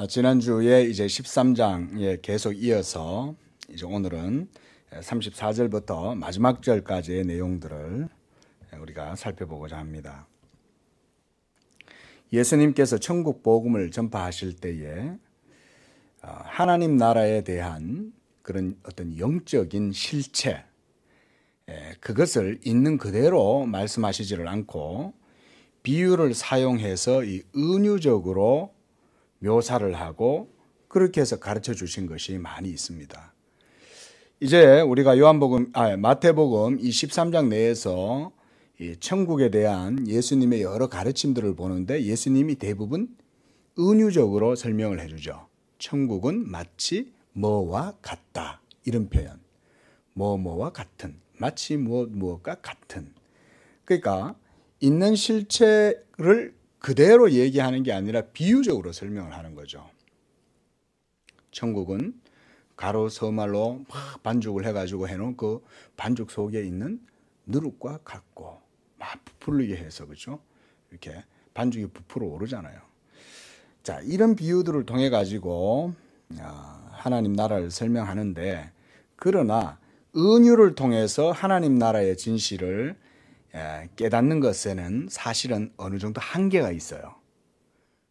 지난주에 이제 13장에 계속 이어서 이제 오늘은 34절부터 마지막 절까지의 내용들을 우리가 살펴보고자 합니다. 예수님께서 천국 복음을 전파하실 때에 하나님 나라에 대한 그런 어떤 영적인 실체, 그것을 있는 그대로 말씀하시지를 않고 비유를 사용해서 이 은유적으로 묘사를 하고 그렇게 해서 가르쳐 주신 것이 많이 있습니다. 이제 우리가 마태복음 이 13장 내에서 이 천국에 대한 예수님의 여러 가르침들을 보는데 예수님이 대부분 은유적으로 설명을 해주죠. 천국은 마치 뭐와 같다, 이런 표현. 뭐와 같은, 마치 무엇과 같은. 그러니까 있는 실체를 그대로 얘기하는 게 아니라 비유적으로 설명을 하는 거죠. 천국은 가로 서말로 막 반죽을 해가지고 해놓은 그 반죽 속에 있는 누룩과 같고 막 부풀리게 해서, 그렇죠? 이렇게 반죽이 부풀어 오르잖아요. 자, 이런 비유들을 통해 가지고 하나님 나라를 설명하는데, 그러나 은유를 통해서 하나님 나라의 진실을 깨닫는 것에는 사실은 어느 정도 한계가 있어요.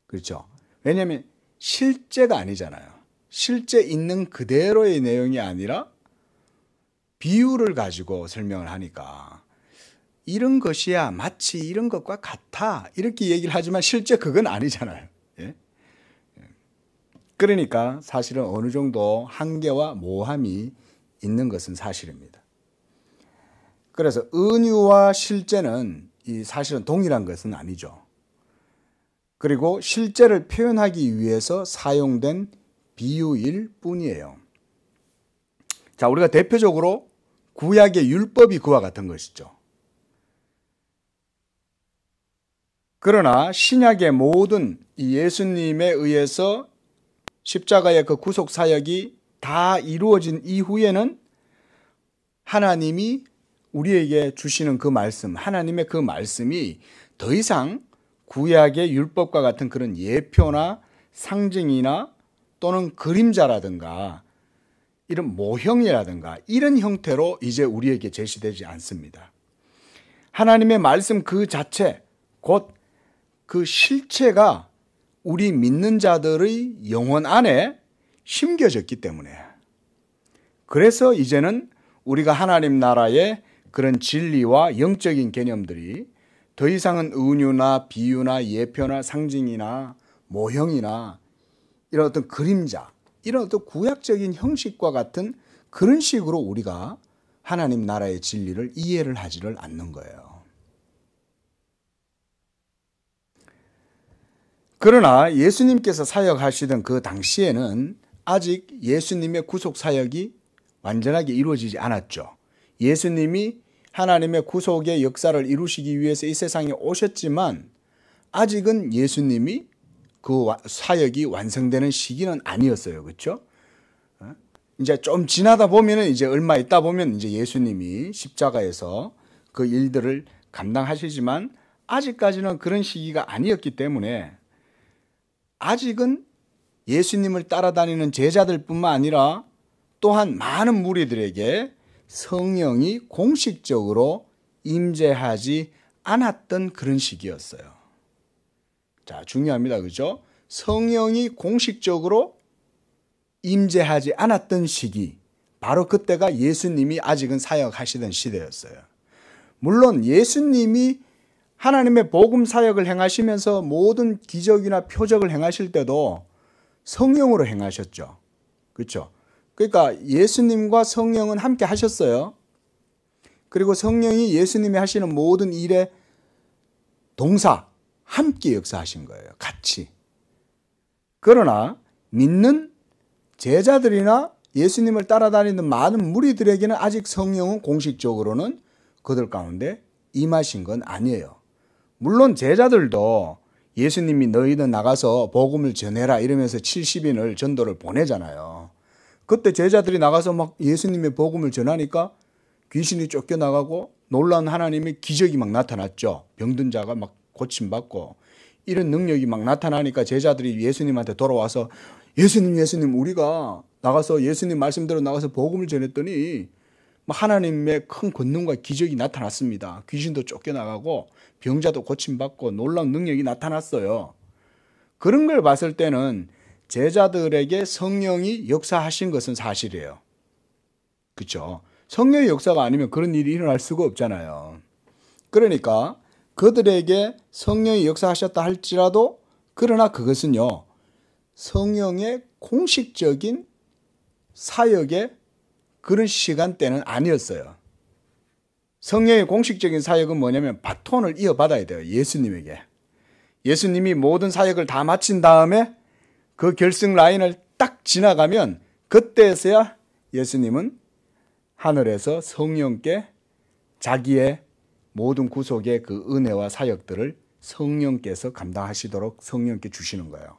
그렇죠? 왜냐하면 실제가 아니잖아요. 실제 있는 그대로의 내용이 아니라 비유를 가지고 설명을 하니까 이런 것이야 마치 이런 것과 같아 이렇게 얘기를 하지만 실제 그건 아니잖아요. 예? 그러니까 사실은 어느 정도 한계와 모함이 있는 것은 사실입니다. 그래서 은유와 실제는 사실은 동일한 것은 아니죠. 그리고 실제를 표현하기 위해서 사용된 비유일 뿐이에요. 자, 우리가 대표적으로 구약의 율법이 그와 같은 것이죠. 그러나 신약의 모든 이 예수님에 의해서 십자가의 그 구속 사역이 다 이루어진 이후에는 하나님이 우리에게 주시는 그 말씀, 하나님의 그 말씀이 더 이상 구약의 율법과 같은 그런 예표나 상징이나 또는 그림자라든가 이런 모형이라든가 이런 형태로 이제 우리에게 제시되지 않습니다. 하나님의 말씀 그 자체, 곧 그 실체가 우리 믿는 자들의 영혼 안에 심겨졌기 때문에, 그래서 이제는 우리가 하나님 나라의 그런 진리와 영적인 개념들이 더 이상은 은유나 비유나 예표나 상징이나 모형이나 이런 어떤 그림자, 이런 어떤 구약적인 형식과 같은 그런 식으로 우리가 하나님 나라의 진리를 이해를 하지를 않는 거예요. 그러나 예수님께서 사역하시던 그 당시에는 아직 예수님의 구속 사역이 완전하게 이루어지지 않았죠. 예수님이 하나님의 구속의 역사를 이루시기 위해서 이 세상에 오셨지만 아직은 예수님이 그 사역이 완성되는 시기는 아니었어요. 그렇죠? 이제 좀 지나다 보면은 이제 얼마 있다 보면 이제 예수님이 십자가에서 그 일들을 감당하시지만 아직까지는 그런 시기가 아니었기 때문에 아직은 예수님을 따라다니는 제자들뿐만 아니라 또한 많은 무리들에게 성령이 공식적으로 임재하지 않았던 그런 시기였어요. 자, 중요합니다. 그죠? 성령이 공식적으로 임재하지 않았던 시기, 바로 그때가 예수님이 아직은 사역하시던 시대였어요. 물론 예수님이 하나님의 복음 사역을 행하시면서 모든 기적이나 표적을 행하실 때도 성령으로 행하셨죠. 그렇죠? 그러니까 예수님과 성령은 함께 하셨어요. 그리고 성령이 예수님이 하시는 모든 일에 동사, 함께 역사하신 거예요. 같이. 그러나 믿는 제자들이나 예수님을 따라다니는 많은 무리들에게는 아직 성령은 공식적으로는 그들 가운데 임하신 건 아니에요. 물론 제자들도 예수님이 너희는 나가서 복음을 전해라 이러면서 70인을 전도를 보내잖아요. 그때 제자들이 나가서 막 예수님의 복음을 전하니까 귀신이 쫓겨나가고 놀라운 하나님의 기적이 막 나타났죠. 병든 자가 막 고침받고 이런 능력이 막 나타나니까 제자들이 예수님한테 돌아와서 예수님 우리가 나가서 예수님 말씀대로 나가서 복음을 전했더니 하나님의 큰 권능과 기적이 나타났습니다. 귀신도 쫓겨나가고 병자도 고침받고 놀라운 능력이 나타났어요. 그런 걸 봤을 때는 제자들에게 성령이 역사하신 것은 사실이에요. 그렇죠? 성령의 역사가 아니면 그런 일이 일어날 수가 없잖아요. 그러니까 그들에게 성령이 역사하셨다 할지라도 그러나 그것은요, 성령의 공식적인 사역의 그런 시간대는 아니었어요. 성령의 공식적인 사역은 뭐냐면 바톤을 이어받아야 돼요. 예수님에게. 예수님이 모든 사역을 다 마친 다음에 그 결승 라인을 딱 지나가면 그때서야 예수님은 하늘에서 성령께 자기의 모든 구속의 그 은혜와 사역들을 성령께서 감당하시도록 성령께 주시는 거예요.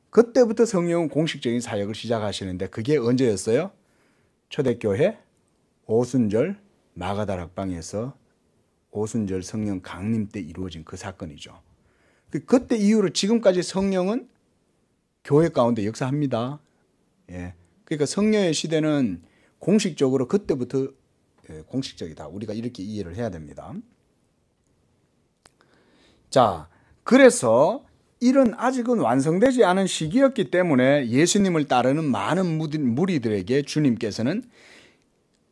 그때부터 성령은 공식적인 사역을 시작하시는데 그게 언제였어요? 초대교회 오순절 마가다락방에서 오순절 성령 강림 때 이루어진 그 사건이죠. 그때 이후로 지금까지 성령은 교회 가운데 역사합니다. 예. 그러니까 성령의 시대는 공식적으로 그때부터 공식적이다. 우리가 이렇게 이해를 해야 됩니다. 자, 그래서 이런 아직은 완성되지 않은 시기였기 때문에 예수님을 따르는 많은 무리들에게 주님께서는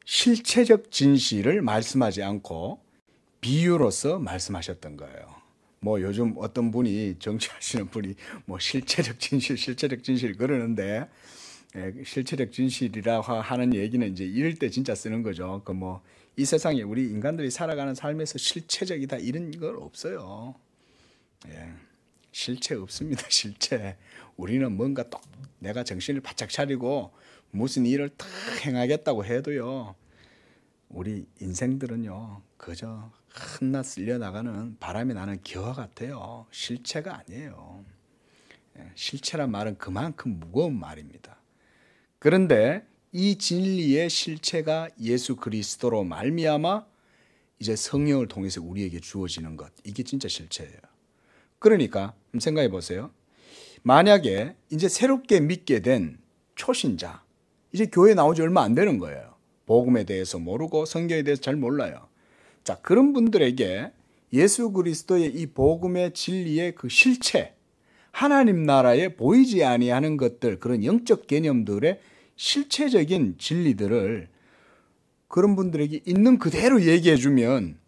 실체적 진실을 말씀하지 않고 비유로서 말씀하셨던 거예요. 요즘 어떤 분이 정치하시는 분이 실체적 진실 그러는데 실체적 진실이라 하는 얘기는 이제 이럴 때 진짜 쓰는 거죠. 이 세상에 우리 인간들이 살아가는 삶에서 실체적이다 이런 건 없어요. 예. 실체 없습니다. 실체. 우리는 뭔가 또 내가 정신을 바짝 차리고 무슨 일을 딱 행하겠다고 해도요. 우리 인생들은요. 그저 한낱 쓸려나가는 바람이 나는 기와 같아요. 실체가 아니에요. 실체란 말은 그만큼 무거운 말입니다. 그런데 이 진리의 실체가 예수 그리스도로 말미암아 이제 성령을 통해서 우리에게 주어지는 것. 이게 진짜 실체예요. 그러니까 한번 생각해 보세요. 만약에 이제 새롭게 믿게 된 초신자, 이제 교회 나오지 얼마 안 되는 거예요. 복음에 대해서 모르고 성경에 대해서 잘 몰라요. 자, 그런 분들에게 예수 그리스도의 이 복음의 진리의 그 실체, 하나님 나라에 보이지 아니하는 것들, 그런 영적 개념들의 실체적인 진리들을 그런 분들에게 있는 그대로 얘기해 주면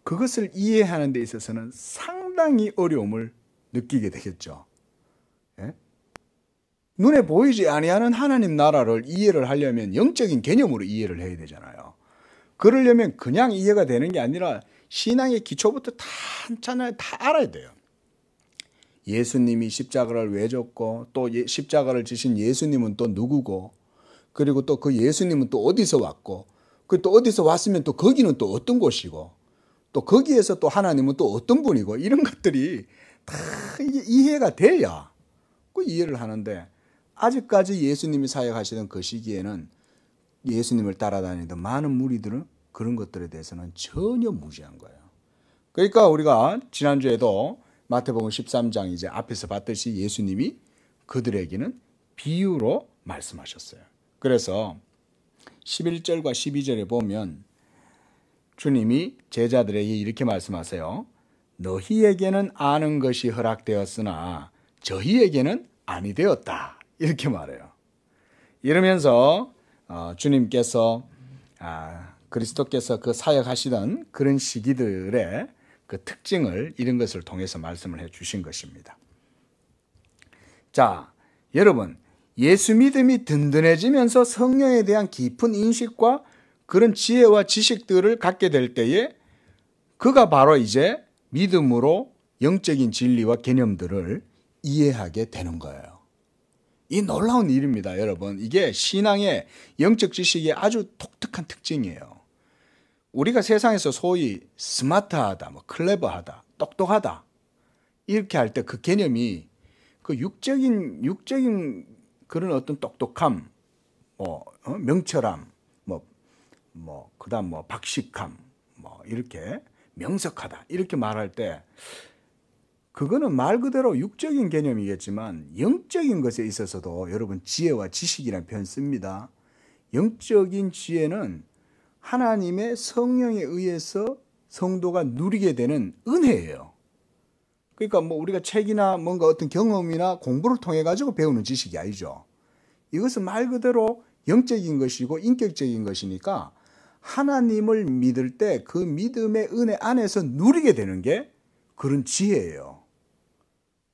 그것을 이해하는 데 있어서는 상당히 어려움을 느끼게 되겠죠. 예? 눈에 보이지 아니하는 하나님 나라를 이해를 하려면 영적인 개념으로 이해를 해야 되잖아요. 그러려면 그냥 이해가 되는 게 아니라 신앙의 기초부터 다 알아야 돼요. 예수님이 십자가를 왜 졌고 또 십자가를 지신 예수님은 또 누구고 그리고 또 그 예수님은 또 어디서 왔고 그 또 어디서 왔으면 또 거기는 또 어떤 곳이고 또 거기에서 또 하나님은 또 어떤 분이고 이런 것들이 다 이해가 돼야 그 이해를 하는데 아직까지 예수님이 사역하시던 그 시기에는 예수님을 따라다니던 많은 무리들은 그런 것들에 대해서는 전혀 무지한 거예요. 그러니까 우리가 지난주에도 마태복음 13장 이제 앞에서 봤듯이 예수님이 그들에게는 비유로 말씀하셨어요. 그래서 11절과 12절에 보면 주님이 제자들에게 이렇게 말씀하세요. 너희에게는 아는 것이 허락되었으나 저희에게는 아니 되었다. 이렇게 말해요. 이러면서 주님께서 그리스도께서 그 사역하시던 그런 시기들의 그 특징을 이런 것을 통해서 말씀을 해 주신 것입니다. 자, 여러분, 예수 믿음이 든든해지면서 성령에 대한 깊은 인식과 그런 지혜와 지식들을 갖게 될 때에 그가 바로 이제 믿음으로 영적인 진리와 개념들을 이해하게 되는 거예요. 이 놀라운 일입니다, 여러분. 이게 신앙의 영적 지식의 아주 독특한 특징이에요. 우리가 세상에서 소위 스마트하다, 클레버하다, 똑똑하다 이렇게 할 때 그 개념이 그 육적인 그런 어떤 똑똑함, 명철함, 그다음 박식함, 이렇게 명석하다 이렇게 말할 때 그거는 말 그대로 육적인 개념이겠지만 영적인 것에 있어서도 여러분 지혜와 지식이라는 표현 씁니다. 영적인 지혜는 하나님의 성령에 의해서 성도가 누리게 되는 은혜예요. 그러니까 뭐 우리가 책이나 뭔가 어떤 경험이나 공부를 통해 가지고 배우는 지식이 아니죠. 이것은 말 그대로 영적인 것이고 인격적인 것이니까 하나님을 믿을 때 그 믿음의 은혜 안에서 누리게 되는 게 그런 지혜예요.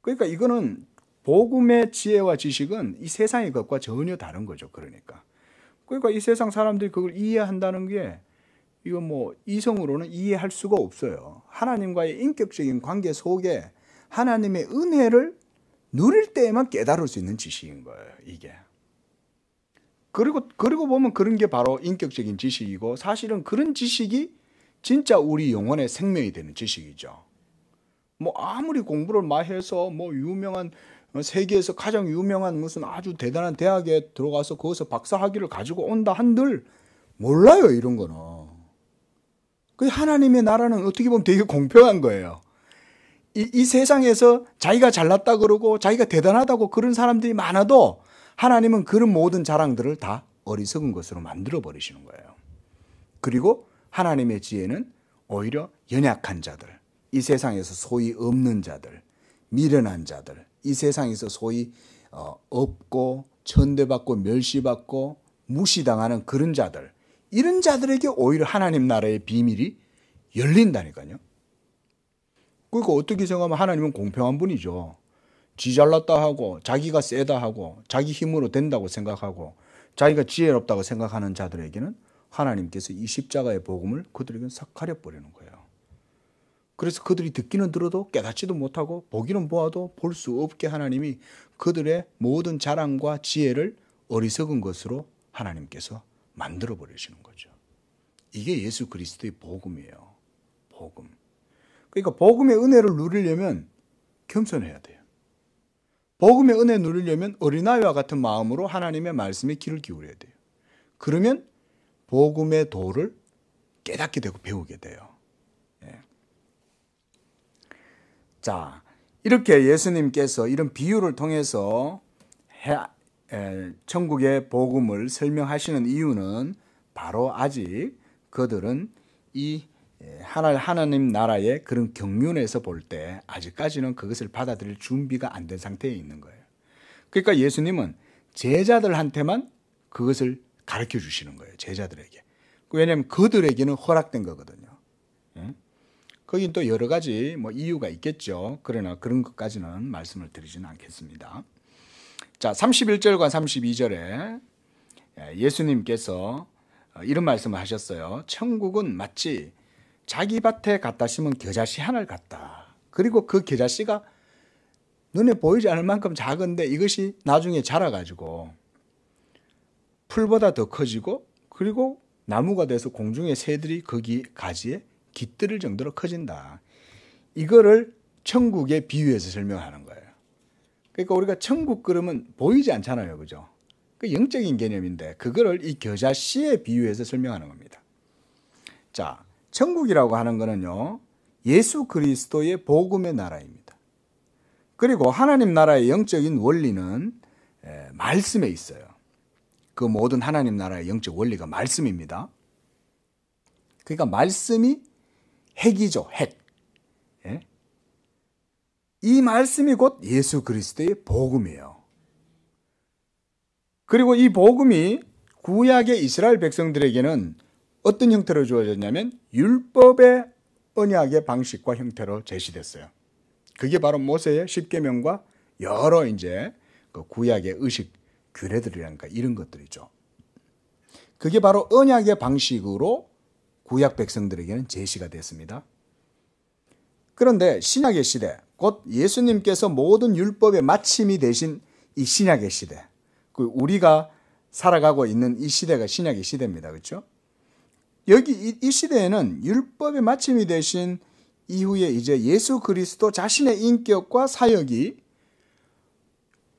그러니까 이거는 복음의 지혜와 지식은 이 세상의 것과 전혀 다른 거죠. 그러니까 이 세상 사람들이 그걸 이해한다는 게 이거 뭐 이성으로는 이해할 수가 없어요. 하나님과의 인격적인 관계 속에 하나님의 은혜를 누릴 때에만 깨달을 수 있는 지식인 거예요. 이게. 그리고 보면 그런 게 바로 인격적인 지식이고 사실은 그런 지식이 진짜 우리 영혼의 생명이 되는 지식이죠. 뭐 아무리 공부를 많이 해서 뭐 유명한 세계에서 가장 유명한 무슨 아주 대단한 대학에 들어가서 거기서 박사학위를 가지고 온다 한들 몰라요. 이런 거는. 그 하나님의 나라는 어떻게 보면 되게 공평한 거예요. 이 세상에서 자기가 잘났다 그러고 자기가 대단하다고 그런 사람들이 많아도 하나님은 그런 모든 자랑들을 다 어리석은 것으로 만들어 버리시는 거예요. 그리고 하나님의 지혜는 오히려 연약한 자들, 이 세상에서 소위 없는 자들, 미련한 자들, 이 세상에서 소위 없고 천대받고 멸시받고 무시당하는 그런 자들, 이런 자들에게 오히려 하나님 나라의 비밀이 열린다니까요. 그러니까 어떻게 생각하면 하나님은 공평한 분이죠. 지 잘났다 하고 자기가 세다 하고 자기 힘으로 된다고 생각하고 자기가 지혜롭다고 생각하는 자들에게는 하나님께서 이 십자가의 복음을 그들에게는 싹 가려버리는 거예요. 그래서 그들이 듣기는 들어도 깨닫지도 못하고 보기는 보아도 볼 수 없게 하나님이 그들의 모든 자랑과 지혜를 어리석은 것으로 하나님께서 만들어 버리시는 거죠. 이게 예수 그리스도의 복음이에요. 복음. 그러니까 복음의 은혜를 누리려면 겸손해야 돼요. 복음의 은혜 누리려면 어린아이와 같은 마음으로 하나님의 말씀에 귀를 기울여야 돼요. 그러면 복음의 도를 깨닫게 되고 배우게 돼요. 예. 자, 이렇게 예수님께서 이런 비유를 통해서 천국의 복음을 설명하시는 이유는 바로 아직 그들은 이 하나님 나라의 그런 경륜에서 볼 때 아직까지는 그것을 받아들일 준비가 안 된 상태에 있는 거예요. 그러니까 예수님은 제자들한테만 그것을 가르쳐 주시는 거예요. 제자들에게. 왜냐하면 그들에게는 허락된 거거든요. 거긴 또 여러 가지 뭐 이유가 있겠죠. 그러나 그런 것까지는 말씀을 드리지는 않겠습니다. 자, 31절과 32절에 예수님께서 이런 말씀을 하셨어요. 천국은 마치 자기 밭에 갖다 심은 겨자씨 하나를 같다. 그리고 그 겨자씨가 눈에 보이지 않을 만큼 작은데 이것이 나중에 자라가지고 풀보다 더 커지고 그리고 나무가 돼서 공중의 새들이 거기 가지에 깃들을 정도로 커진다. 이거를 천국의 비유해서 설명하는 거예요. 그러니까 우리가 천국 그러면 보이지 않잖아요. 그죠? 그 영적인 개념인데 그거를 이 겨자씨에 비유해서 설명하는 겁니다. 자, 천국이라고 하는 거는요, 예수 그리스도의 복음의 나라입니다. 그리고 하나님 나라의 영적인 원리는 말씀에 있어요. 그 모든 하나님 나라의 영적 원리가 말씀입니다. 그러니까 말씀이 핵이죠, 핵. 예? 이 말씀이 곧 예수 그리스도의 복음이에요. 그리고 이 복음이 구약의 이스라엘 백성들에게는 어떤 형태로 주어졌냐면 율법의 언약의 방식과 형태로 제시됐어요. 그게 바로 모세의 십계명과 여러 이제 그 구약의 의식 규례들이라니까 이런 것들이죠. 그게 바로 언약의 방식으로 구약 백성들에게는 제시가 됐습니다. 그런데 신약의 시대, 곧 예수님께서 모든 율법의 마침이 되신 이 신약의 시대, 그 우리가 살아가고 있는 이 시대가 신약의 시대입니다. 그렇죠? 여기 이 시대에는 율법의 마침이 되신 이후에 이제 예수 그리스도 자신의 인격과 사역이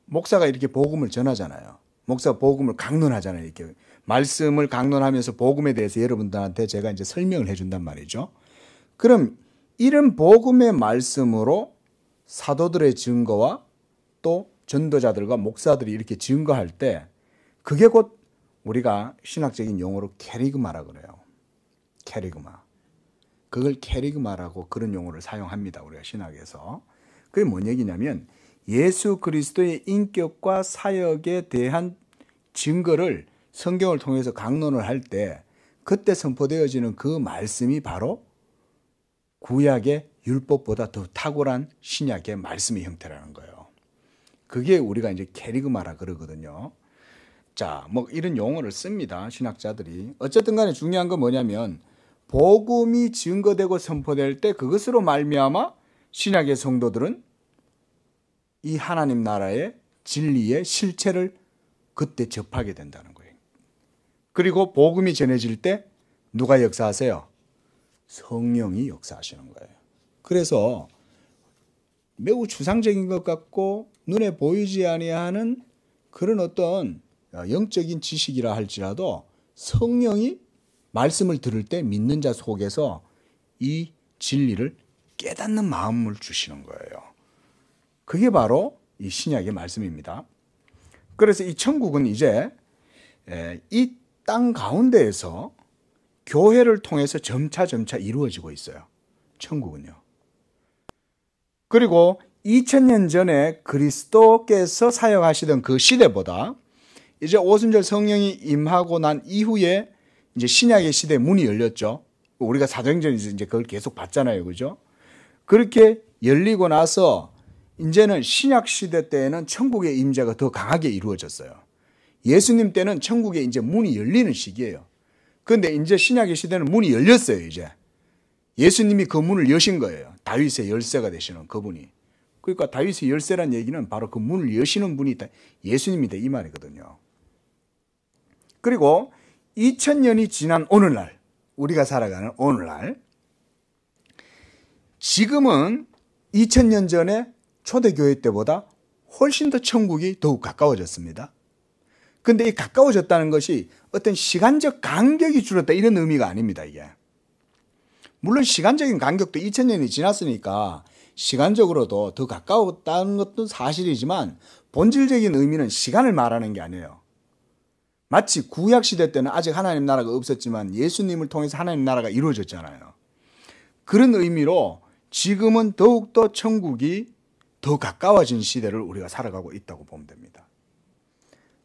목사가 이렇게 복음을 전하잖아요. 목사가 복음을 강론하잖아요. 이렇게 말씀을 강론하면서 복음에 대해서 여러분들한테 제가 이제 설명을 해준단 말이죠. 그럼 이런 복음의 말씀으로 사도들의 증거와 또 전도자들과 목사들이 이렇게 증거할 때 그게 곧 우리가 신학적인 용어로 캐리그마라 그래요. 캐리그마. 그걸 캐리그마라고 그런 용어를 사용합니다. 우리가 신학에서. 그게 뭔 얘기냐면 예수 그리스도의 인격과 사역에 대한 증거를 성경을 통해서 강론을 할 때 그때 선포되어지는 그 말씀이 바로 구약의 율법보다 더 탁월한 신약의 말씀의 형태라는 거예요. 그게 우리가 이제 캐리그마라 그러거든요. 자, 뭐 이런 용어를 씁니다. 신학자들이. 어쨌든 간에 중요한 건 뭐냐면 복음이 증거되고 선포될 때 그것으로 말미암아 신약의 성도들은 이 하나님 나라의 진리의 실체를 그때 접하게 된다는 거예요. 그리고 복음이 전해질 때 누가 역사하세요? 성령이 역사하시는 거예요. 그래서 매우 추상적인 것 같고 눈에 보이지 아니하는 그런 어떤 영적인 지식이라 할지라도 성령이 말씀을 들을 때 믿는 자 속에서 이 진리를 깨닫는 마음을 주시는 거예요. 그게 바로 이 신약의 말씀입니다. 그래서 이 천국은 이제 이 땅 가운데에서 교회를 통해서 점차 이루어지고 있어요. 천국은요. 그리고 2000년 전에 그리스도께서 사역하시던 그 시대보다 이제 오순절 성령이 임하고 난 이후에 이제 신약의 시대 문이 열렸죠. 우리가 사도행전에서 이제 그걸 계속 봤잖아요. 그죠? 그렇게 열리고 나서 이제는 신약 시대 때에는 천국의 임재가 더 강하게 이루어졌어요. 예수님 때는 천국에 이제 문이 열리는 시기예요. 그런데 이제 신약의 시대는 문이 열렸어요, 이제. 예수님이 그 문을 여신 거예요. 다윗의 열쇠가 되시는 그분이. 그러니까 다윗의 열쇠란 얘기는 바로 그 문을 여시는 분이 예수님이다 이 말이거든요. 그리고 2000년이 지난 오늘날, 우리가 살아가는 오늘날, 지금은 2000년 전에 초대교회 때보다 훨씬 더 천국이 더욱 가까워졌습니다. 근데 이 가까워졌다는 것이 어떤 시간적 간격이 줄었다 이런 의미가 아닙니다, 이게. 물론 시간적인 간격도 2000년이 지났으니까 시간적으로도 더 가까웠다는 것도 사실이지만 본질적인 의미는 시간을 말하는 게 아니에요. 마치 구약시대 때는 아직 하나님 나라가 없었지만 예수님을 통해서 하나님 나라가 이루어졌잖아요. 그런 의미로 지금은 더욱더 천국이 더 가까워진 시대를 우리가 살아가고 있다고 보면 됩니다.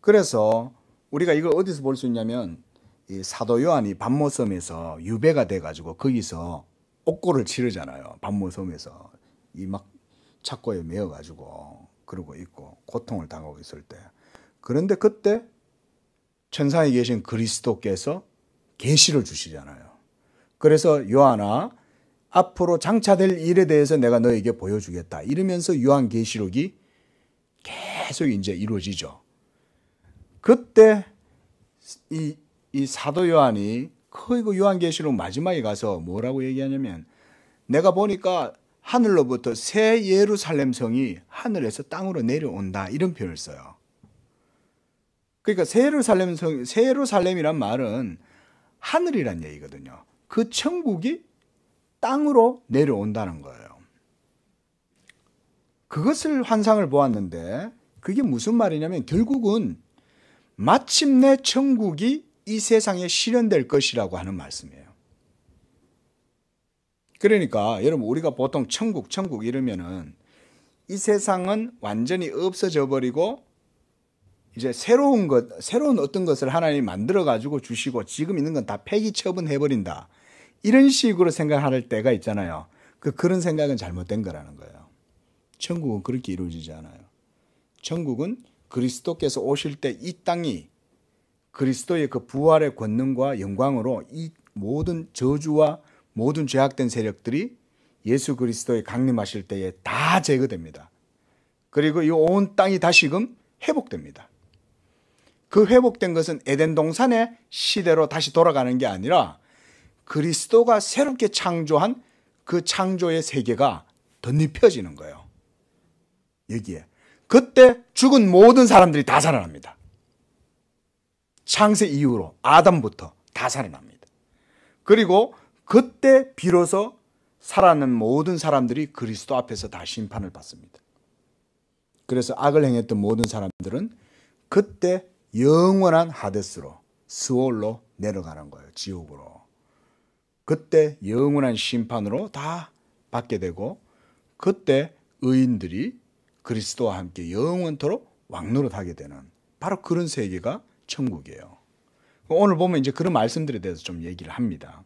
그래서 우리가 이걸 어디서 볼 수 있냐면 이 사도 요한이 반모섬에서 유배가 돼가지고 거기서 옥고를 치르잖아요. 반모섬에서 이 막 착고에 매어가지고 그러고 있고 고통을 당하고 있을 때. 그런데 그때 천상에 계신 그리스도께서 계시를 주시잖아요. 그래서 요한아 앞으로 장차될 일에 대해서 내가 너에게 보여주겠다. 이러면서 요한계시록이 계속 이제 이루어지죠. 그때 이 사도 요한이 그 요한계시록 마지막에 가서 뭐라고 얘기하냐면 내가 보니까 하늘로부터 새 예루살렘 성이 하늘에서 땅으로 내려온다 이런 표현을 써요. 그러니까 새 예루살렘이란 말은 하늘이란 얘기거든요. 그 천국이 땅으로 내려온다는 거예요. 그것을 환상을 보았는데 그게 무슨 말이냐면 결국은 마침내 천국이 이 세상에 실현될 것이라고 하는 말씀이에요. 그러니까 여러분 우리가 보통 천국 이러면은 이 세상은 완전히 없어져 버리고 이제 새로운 어떤 것을 하나님이 만들어 가지고 주시고 지금 있는 건 다 폐기 처분해 버린다. 이런 식으로 생각할 때가 있잖아요. 그런 생각은 잘못된 거라는 거예요. 천국은 그렇게 이루어지지 않아요. 천국은 그리스도께서 오실 때 이 땅이 그리스도의 그 부활의 권능과 영광으로 이 모든 저주와 모든 죄악된 세력들이 예수 그리스도의 강림하실 때에 다 제거됩니다. 그리고 이 온 땅이 다시금 회복됩니다. 그 회복된 것은 에덴 동산의 시대로 다시 돌아가는 게 아니라 그리스도가 새롭게 창조한 그 창조의 세계가 덧입혀지는 거예요. 여기에. 그때 죽은 모든 사람들이 다 살아납니다. 창세 이후로 아담부터 다 살아납니다. 그리고 그때 비로소 살아난 모든 사람들이 그리스도 앞에서 다 심판을 받습니다. 그래서 악을 행했던 모든 사람들은 그때 영원한 하데스로, 스올로 내려가는 거예요. 지옥으로. 그때 영원한 심판으로 다 받게 되고, 그때 의인들이 그리스도와 함께 영원토록 왕노릇하게 되는 바로 그런 세계가 천국이에요. 오늘 보면 이제 그런 말씀들에 대해서 좀 얘기를 합니다.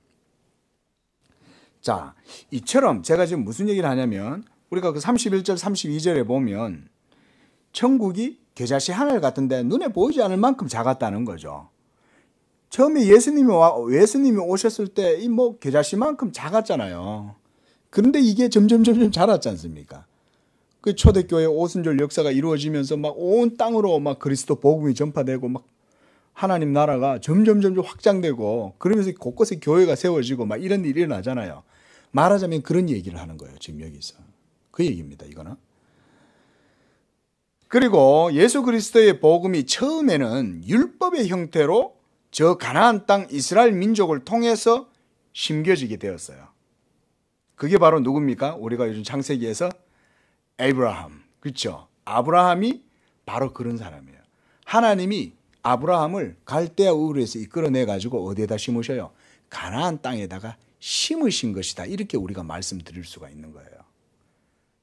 자, 이처럼 제가 지금 무슨 얘기를 하냐면, 우리가 그 31절, 32절에 보면 천국이 겨자씨 하늘 같은데 눈에 보이지 않을 만큼 작았다는 거죠. 처음에 예수님이 오셨을 때 이 뭐 겨자씨만큼 작았잖아요. 그런데 이게 점점 자랐지 않습니까? 그 초대교회 오순절 역사가 이루어지면서 막 온 땅으로 막 그리스도 복음이 전파되고 막 하나님 나라가 점점 확장되고, 그러면서 곳곳에 교회가 세워지고 막 이런 일이 일어나잖아요. 말하자면 그런 얘기를 하는 거예요. 지금 여기서. 그 얘기입니다. 이거는. 그리고 예수 그리스도의 복음이 처음에는 율법의 형태로 저 가나안 땅 이스라엘 민족을 통해서 심겨지게 되었어요. 그게 바로 누굽니까? 우리가 요즘 창세기에서 에브라함, 그렇죠? 아브라함이 바로 그런 사람이에요. 하나님이 아브라함을 갈대아 우르에서 이끌어내 가지고 어디에다 심으셔요? 가나안 땅에다가 심으신 것이다. 이렇게 우리가 말씀드릴 수가 있는 거예요.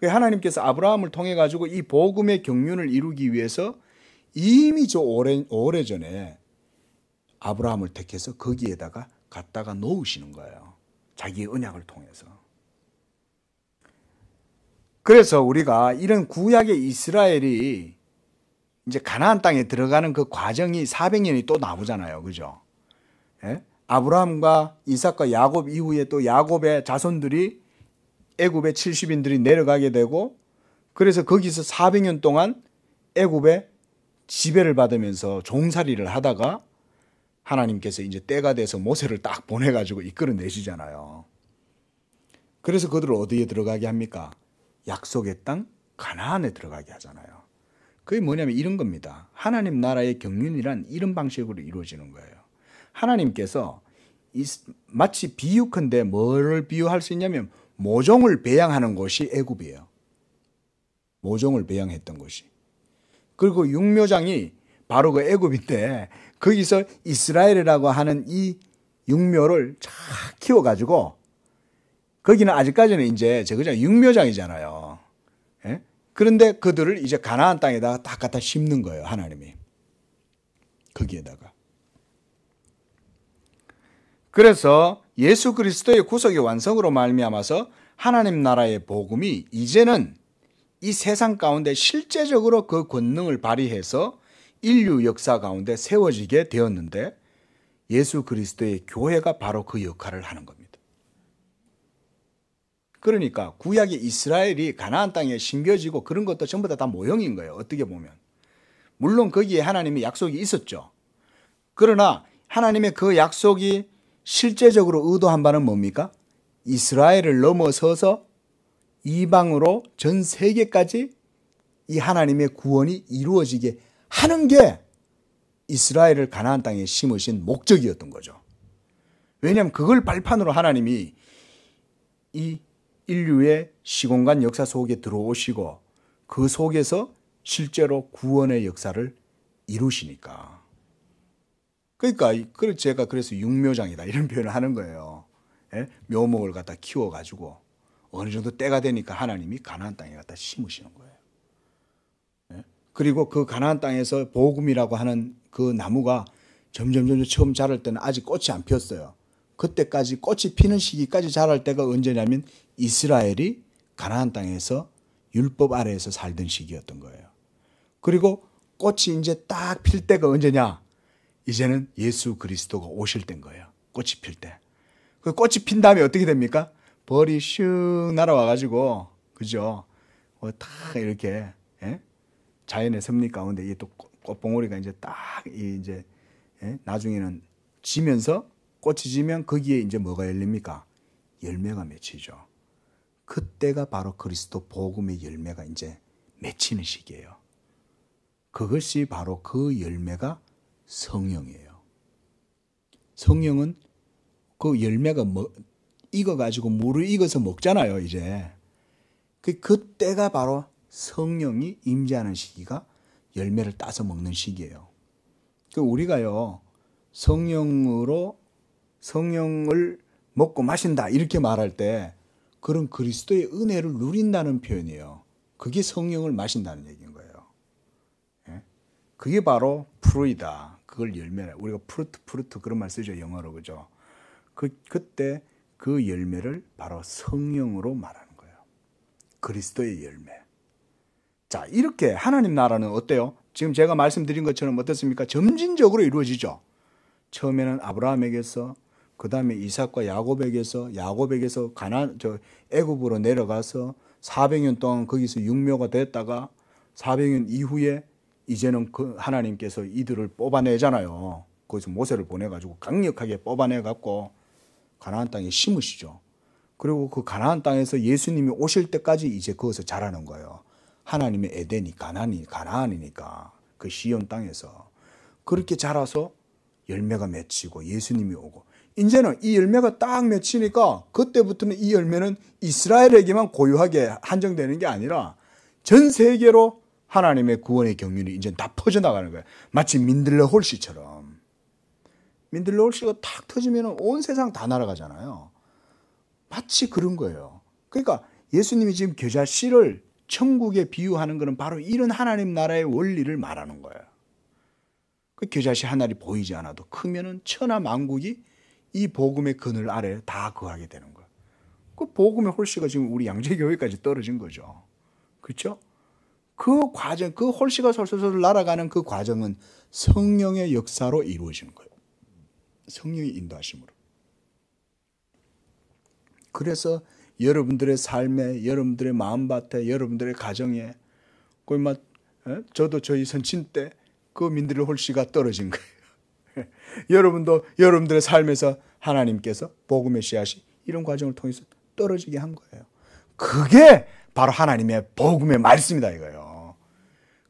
하나님께서 아브라함을 통해 가지고 이 복음의 경륜을 이루기 위해서 이미 저 오래전에 아브라함을 택해서 거기에다가 갖다가 놓으시는 거예요. 자기의 언약을 통해서. 그래서 우리가 이런 구약의 이스라엘이 이제 가나안 땅에 들어가는 그 과정이 400년이 또 나오잖아요. 그죠? 예? 아브라함과 이삭과 야곱 이후에 또 야곱의 자손들이 애굽의 70인들이 내려가게 되고, 그래서 거기서 400년 동안 애굽의 지배를 받으면서 종살이를 하다가 하나님께서 이제 때가 돼서 모세를 딱 보내가지고 이끌어내시잖아요. 그래서 그들을 어디에 들어가게 합니까? 약속의 땅 가나안에 들어가게 하잖아요. 그게 뭐냐면 이런 겁니다. 하나님 나라의 경륜이란 이런 방식으로 이루어지는 거예요. 하나님께서 마치 비유컨대 뭐를 비유할 수 있냐면 모종을 배양하는 곳이 애굽이에요. 모종을 배양했던 곳이. 그리고 육묘장이 바로 그 애굽인데 거기서 이스라엘이라고 하는 이 육묘를 쫙 키워가지고, 거기는 아직까지는 이제 그냥 육묘장이잖아요. 예? 그런데 그들을 이제 가나안 땅에다가 딱 갖다 심는 거예요. 하나님이. 거기에다가. 그래서 예수 그리스도의 구속의 완성으로 말미암아서 하나님 나라의 복음이 이제는 이 세상 가운데 실제적으로 그 권능을 발휘해서 인류 역사 가운데 세워지게 되었는데, 예수 그리스도의 교회가 바로 그 역할을 하는 겁니다. 그러니까 구약의 이스라엘이 가나안 땅에 심겨지고 그런 것도 전부 다 모형인 거예요. 어떻게 보면. 물론 거기에 하나님의 약속이 있었죠. 그러나 하나님의 그 약속이 실제적으로 의도한 바는 뭡니까? 이스라엘을 넘어서서 이방으로 전 세계까지 이 하나님의 구원이 이루어지게 하는 게 이스라엘을 가나안 땅에 심으신 목적이었던 거죠. 왜냐하면 그걸 발판으로 하나님이 이 인류의 시공간 역사 속에 들어오시고 그 속에서 실제로 구원의 역사를 이루시니까. 그러니까 제가 그래서 육묘장이다 이런 표현을 하는 거예요. 예? 묘목을 갖다 키워가지고 어느 정도 때가 되니까 하나님이 가나안 땅에 갖다 심으시는 거예요. 예? 그리고 그 가나안 땅에서 복음이라고 하는 그 나무가 점점 처음 자랄 때는 아직 꽃이 안 피었어요. 그때까지 꽃이 피는 시기까지 자랄 때가 언제냐면 이스라엘이 가나안 땅에서 율법 아래에서 살던 시기였던 거예요. 그리고 꽃이 이제 딱 필 때가 언제냐? 이제는 예수 그리스도가 오실 때인 거예요. 꽃이 필 때. 그 꽃이 핀 다음에 어떻게 됩니까? 벌이 슉 날아와가지고, 그죠? 딱 이렇게, 예? 자연의 섭리 가운데 이게 또 꽃봉오리가 이제 딱, 이제, 예? 나중에는 지면서 꽃이 지면 거기에 이제 뭐가 열립니까? 열매가 맺히죠. 그때가 바로 그리스도 복음의 열매가 이제 맺히는 시기예요. 그것이 바로 그 열매가 성령이에요. 성령은 그 열매가 익어가지고 물을 익어서 먹잖아요, 이제. 그때가 바로 성령이 임재하는 시기가 열매를 따서 먹는 시기예요. 우리가요, 성령을 먹고 마신다, 이렇게 말할 때, 그런 그리스도의 은혜를 누린다는 표현이에요. 그게 성령을 마신다는 얘기인 거예요. 예? 그게 바로 프루이다. 그걸 열매라. 우리가 프루트 그런 말 쓰죠, 영어로. 그죠? 그때 그 열매를 바로 성령으로 말하는 거예요. 그리스도의 열매. 자, 이렇게 하나님 나라는 어때요? 지금 제가 말씀드린 것처럼 어떻습니까? 점진적으로 이루어지죠. 처음에는 아브라함에게서, 그 다음에 이삭과 야곱에게서 애굽으로 내려가서 400년 동안 거기서 육묘가 됐다가 400년 이후에 이제는 그 하나님께서 이들을 뽑아내잖아요. 거기서 모세를 보내가지고 강력하게 뽑아내갖고 가나안 땅에 심으시죠. 그리고 그 가나안 땅에서 예수님이 오실 때까지 이제 거기서 자라는 거예요. 하나님의 에덴이 가나안이니까 그 시온 땅에서 그렇게 자라서 열매가 맺히고 예수님이 오고, 이제는 이 열매가 딱 맺히니까 그때부터는 이 열매는 이스라엘에게만 고유하게 한정되는 게 아니라 전 세계로 하나님의 구원의 경륜이 이제 다 퍼져나가는 거예요. 마치 민들레 홀씨처럼. 민들레 홀씨가 탁 터지면 온 세상 다 날아가잖아요. 마치 그런 거예요. 그러니까 예수님이 지금 겨자씨를 천국에 비유하는 것은 바로 이런 하나님 나라의 원리를 말하는 거예요. 그 겨자씨 하나리 보이지 않아도 크면은 천하 만국이 이 복음의 그늘 아래 다 거하게 되는 거예요. 그 복음의 홀씨가 지금 우리 양재교회까지 떨어진 거죠. 그렇죠? 그 과정, 그 홀씨가 솔솔 날아가는 그 과정은 성령의 역사로 이루어지는 거예요. 성령의 인도하심으로. 그래서 여러분들의 삶에, 여러분들의 마음밭에, 여러분들의 가정에, 저도 저희 선친 때 그 민들레 홀씨가 떨어진 거예요. 여러분도 여러분들의 삶에서 하나님께서 복음의 씨앗이 이런 과정을 통해서 떨어지게 한 거예요. 그게 바로 하나님의 복음의 말씀이다 이거예요.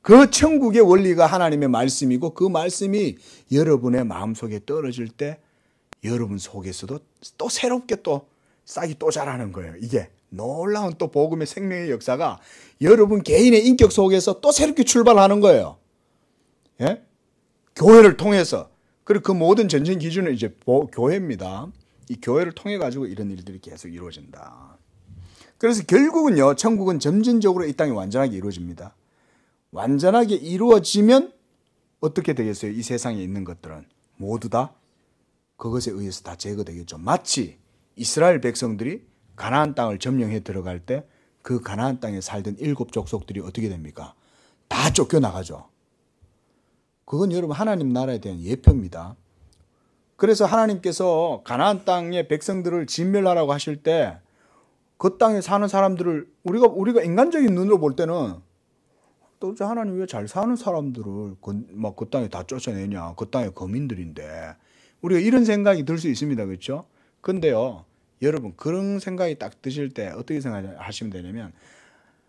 그 천국의 원리가 하나님의 말씀이고, 그 말씀이 여러분의 마음속에 떨어질 때 여러분 속에서도 또 새롭게 또 싹이 또 자라는 거예요. 이게 놀라운 또 복음의 생명의 역사가 여러분 개인의 인격 속에서 또 새롭게 출발하는 거예요. 예? 교회를 통해서. 그리고 그 모든 전쟁 기준은 이제 교회입니다. 이 교회를 통해 가지고 이런 일들이 계속 이루어진다. 그래서 결국은요, 천국은 점진적으로 이 땅에 완전하게 이루어집니다. 완전하게 이루어지면 어떻게 되겠어요? 이 세상에 있는 것들은 모두 다 그것에 의해서 다 제거되겠죠. 마치 이스라엘 백성들이 가나안 땅을 점령해 들어갈 때 그 가나안 땅에 살던 7 족속들이 어떻게 됩니까? 다 쫓겨나가죠. 그건 여러분 하나님 나라에 대한 예표입니다. 그래서 하나님께서 가나안 땅의 백성들을 진멸하라고 하실 때 그 땅에 사는 사람들을 우리가 인간적인 눈으로 볼 때는 또 하나님 왜 잘 사는 사람들을 그 땅에 다 쫓아내냐? 그 땅의 거민들인데. 우리가 이런 생각이 들 수 있습니다. 그렇죠? 근데요, 여러분 그런 생각이 딱 드실 때 어떻게 생각하시면 되냐면,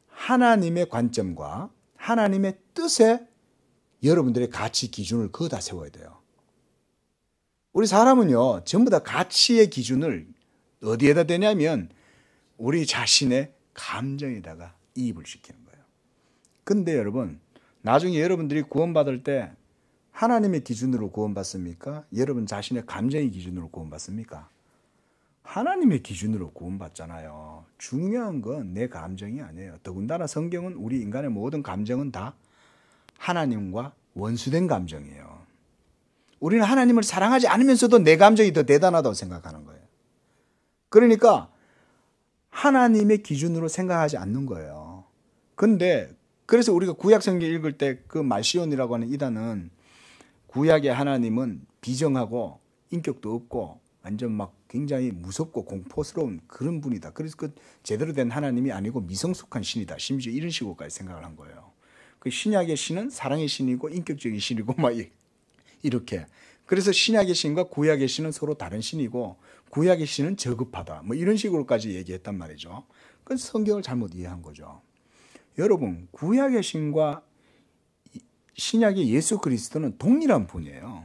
하나님의 관점과 하나님의 뜻에 여러분들의 가치 기준을 거기다 세워야 돼요. 우리 사람은요, 전부 다 가치의 기준을 어디에다 대냐면 우리 자신의 감정에다가 이입을 시키는 거예요. 근데 여러분, 나중에 여러분들이 구원받을 때 하나님의 기준으로 구원받습니까? 여러분 자신의 감정의 기준으로 구원받습니까? 하나님의 기준으로 구원받잖아요. 중요한 건 내 감정이 아니에요. 더군다나 성경은 우리 인간의 모든 감정은 다 하나님과 원수된 감정이에요. 우리는 하나님을 사랑하지 않으면서도 내 감정이 더 대단하다고 생각하는 거예요. 그러니까 하나님의 기준으로 생각하지 않는 거예요. 근데 그래서 우리가 구약 성경 읽을 때 그 말시온이라고 하는 이단은 구약의 하나님은 비정하고 인격도 없고 완전 막 굉장히 무섭고 공포스러운 그런 분이다. 그래서 그 제대로 된 하나님이 아니고 미성숙한 신이다. 심지어 이런 식으로까지 생각을 한 거예요. 그 신약의 신은 사랑의 신이고 인격적인 신이고 막 이렇게. 그래서 신약의 신과 구약의 신은 서로 다른 신이고 구약의 신은 저급하다. 뭐 이런 식으로까지 얘기했단 말이죠. 그래서 성경을 잘못 이해한 거죠. 여러분, 구약의 신과 신약의 예수 그리스도는 동일한 분이에요.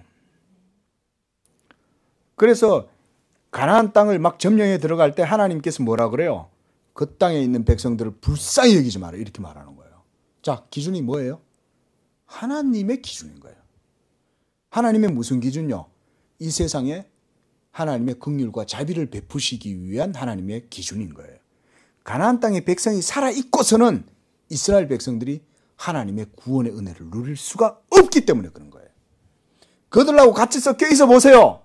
그래서 가나안 땅을 막 점령해 들어갈 때 하나님께서 뭐라 그래요? 그 땅에 있는 백성들을 불쌍히 여기지 마라 이렇게 말하는 거예요. 자, 기준이 뭐예요? 하나님의 기준인 거예요. 하나님의 무슨 기준요? 이 세상에 하나님의 긍휼과 자비를 베푸시기 위한 하나님의 기준인 거예요. 가나안 땅의 백성이 살아있고서는 이스라엘 백성들이 하나님의 구원의 은혜를 누릴 수가 없기 때문에 그런 거예요. 그들하고 같이 섞여 있어 보세요.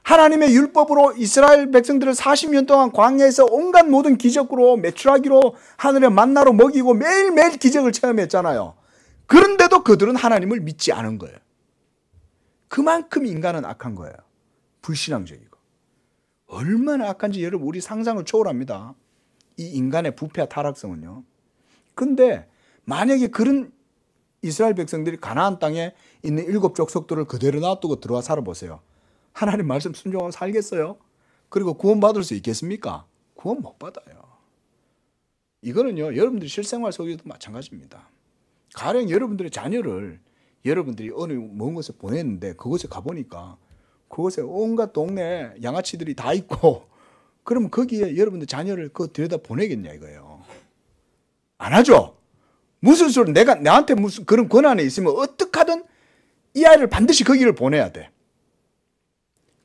하나님의 율법으로 이스라엘 백성들을 40년 동안 광야에서 온갖 모든 기적으로 메추라기로 하늘의 만나로 먹이고 매일매일 기적을 체험했잖아요. 그런데도 그들은 하나님을 믿지 않은 거예요. 그만큼 인간은 악한 거예요. 불신앙적이고. 얼마나 악한지 여러분 우리 상상을 초월합니다. 이 인간의 부패와 타락성은요. 근데 만약에 그런 이스라엘 백성들이 가나안 땅에 있는 7 족속들을 그대로 놔두고 들어와 살아보세요. 하나님 말씀 순종하고 살겠어요? 그리고 구원받을 수 있겠습니까? 구원 못 받아요. 이거는요, 여러분들이 실생활 속에도 마찬가지입니다. 가령 여러분들의 자녀를 여러분들이 어느 먼 곳에 보냈는데 그곳에 가보니까 그곳에 온갖 동네 양아치들이 다 있고 그러면 거기에 여러분들 자녀를 들여다 보내겠냐 이거예요. 안 하죠? 무슨 소리, 나한테 무슨 그런 권한이 있으면 어떻게 하든 이 아이를 반드시 거기를 보내야 돼.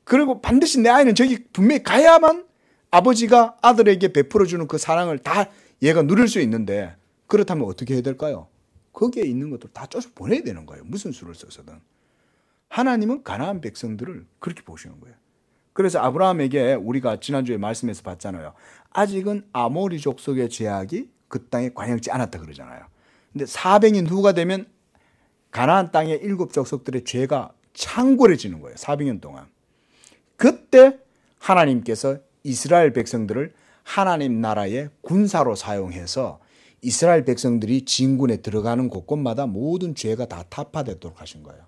그리고 반드시 내 아이는 저기 분명히 가야만 아버지가 아들에게 베풀어주는 그 사랑을 다 얘가 누릴 수 있는데 그렇다면 어떻게 해야 될까요? 거기에 있는 것들 다 쫓아 보내야 되는 거예요. 무슨 수를 써서든. 하나님은 가나안 백성들을 그렇게 보시는 거예요. 그래서 아브라함에게 우리가 지난주에 말씀에서 봤잖아요. 아직은 아모리 족속의 죄악이 그 땅에 관영치 않았다 그러잖아요. 근데 400년 후가 되면 가나안 땅의 7 족속들의 죄가 창궐해지는 거예요. 400년 동안. 그때 하나님께서 이스라엘 백성들을 하나님 나라의 군사로 사용해서 이스라엘 백성들이 진군에 들어가는 곳곳마다 모든 죄가 다 타파되도록 하신 거예요.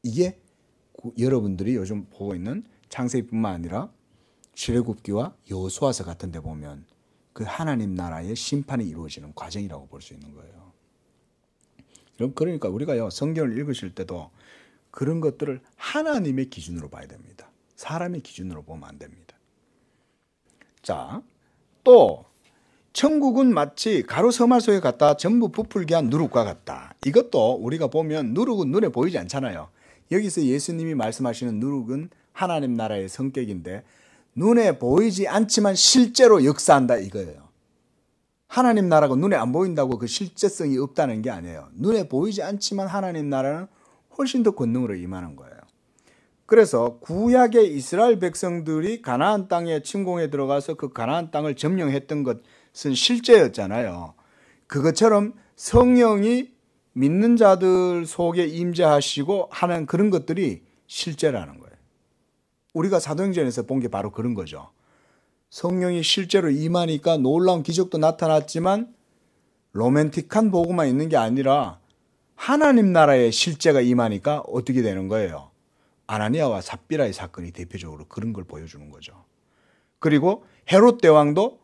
이게 여러분들이 요즘 보고 있는 창세기뿐만 아니라 출애굽기와 여호수아서 같은 데 보면 그 하나님 나라의 심판이 이루어지는 과정이라고 볼 수 있는 거예요. 그러니까 우리가요, 성경을 읽으실 때도 그런 것들을 하나님의 기준으로 봐야 됩니다. 사람의 기준으로 보면 안 됩니다. 자, 또 천국은 마치 가루 서말 속에 갔다 전부 부풀게 한 누룩과 같다. 이것도 우리가 보면 누룩은 눈에 보이지 않잖아요. 여기서 예수님이 말씀하시는 누룩은 하나님 나라의 성격인데 눈에 보이지 않지만 실제로 역사한다 이거예요. 하나님 나라가 눈에 안 보인다고 그 실제성이 없다는 게 아니에요. 눈에 보이지 않지만 하나님 나라는 훨씬 더 권능으로 임하는 거예요. 그래서 구약의 이스라엘 백성들이 가나안 땅에 침공에 들어가서 그 가나안 땅을 점령했던 것은 실제였잖아요. 그것처럼 성령이 믿는 자들 속에 임재하시고 하는 그런 것들이 실제라는 거예요. 우리가 사도행전에서 본 게 바로 그런 거죠. 성령이 실제로 임하니까 놀라운 기적도 나타났지만 로맨틱한 보고만 있는 게 아니라 하나님 나라의 실제가 임하니까 어떻게 되는 거예요? 아나니아와 삽비라의 사건이 대표적으로 그런 걸 보여주는 거죠. 그리고 헤롯 대왕도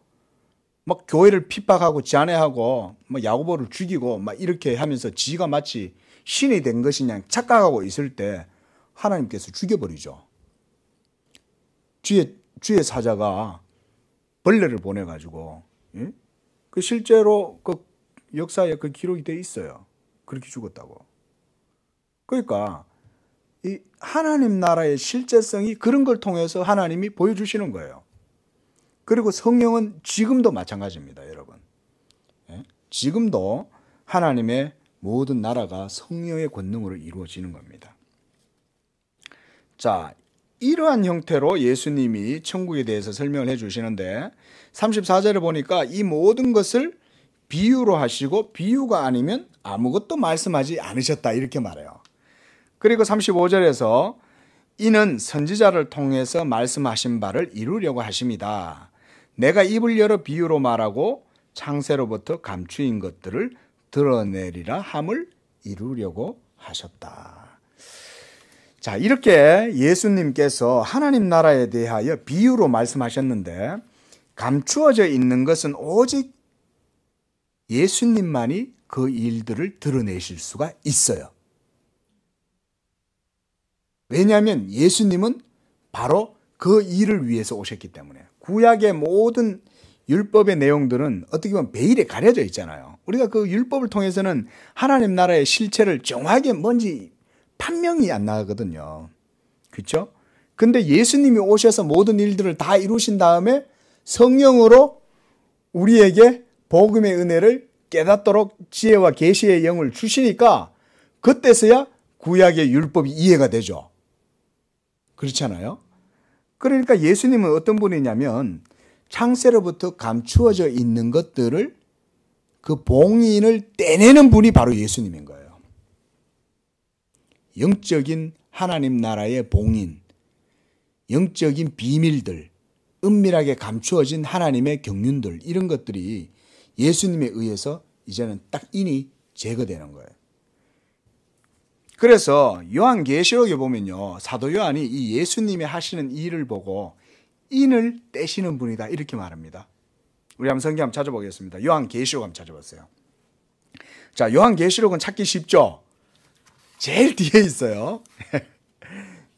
막 교회를 핍박하고 잔해하고 막 야고보를 죽이고 막 이렇게 하면서 지가 마치 신이 된 것이냐 착각하고 있을 때 하나님께서 죽여버리죠. 주의 사자가 벌레를 보내가지고, 예? 그 실제로 그 역사에 그 기록이 돼 있어요. 그렇게 죽었다고. 그러니까 이 하나님 나라의 실제성이 그런 걸 통해서 하나님이 보여주시는 거예요. 그리고 성령은 지금도 마찬가지입니다, 여러분. 예? 지금도 하나님의 모든 나라가 성령의 권능으로 이루어지는 겁니다. 자, 이러한 형태로 예수님이 천국에 대해서 설명을 해주시는데 34절에 보니까 이 모든 것을 비유로 하시고 비유가 아니면 아무것도 말씀하지 않으셨다 이렇게 말해요. 그리고 35절에서 이는 선지자를 통해서 말씀하신 바를 이루려고 하심이다. 내가 입을 열어 비유로 말하고 창세로부터 감추인 것들을 드러내리라 함을 이루려고 하셨다. 자, 이렇게 예수님께서 하나님 나라에 대하여 비유로 말씀하셨는데 감추어져 있는 것은 오직 예수님만이 그 일들을 드러내실 수가 있어요. 왜냐하면 예수님은 바로 그 일을 위해서 오셨기 때문에. 구약의 모든 율법의 내용들은 어떻게 보면 베일에 가려져 있잖아요. 우리가 그 율법을 통해서는 하나님 나라의 실체를 정확하게 뭔지 판명이 안 나거든요. 그렇죠? 근데 예수님이 오셔서 모든 일들을 다 이루신 다음에 성령으로 우리에게 복음의 은혜를 깨닫도록 지혜와 계시의 영을 주시니까 그때서야 구약의 율법이 이해가 되죠. 그렇잖아요. 그러니까 예수님은 어떤 분이냐면 창세로부터 감추어져 있는 것들을 그 봉인을 떼내는 분이 바로 예수님인 거예요. 영적인 하나님 나라의 봉인, 영적인 비밀들, 은밀하게 감추어진 하나님의 경륜들, 이런 것들이 예수님에 의해서 이제는 딱 인이 제거되는 거예요. 그래서 요한계시록에 보면요, 사도 요한이 이 예수님이 하시는 일을 보고 인을 떼시는 분이다 이렇게 말합니다. 우리 한번 성경 한번 찾아보겠습니다. 요한계시록 한번 찾아보세요. 자, 요한계시록은 찾기 쉽죠? 제일 뒤에 있어요.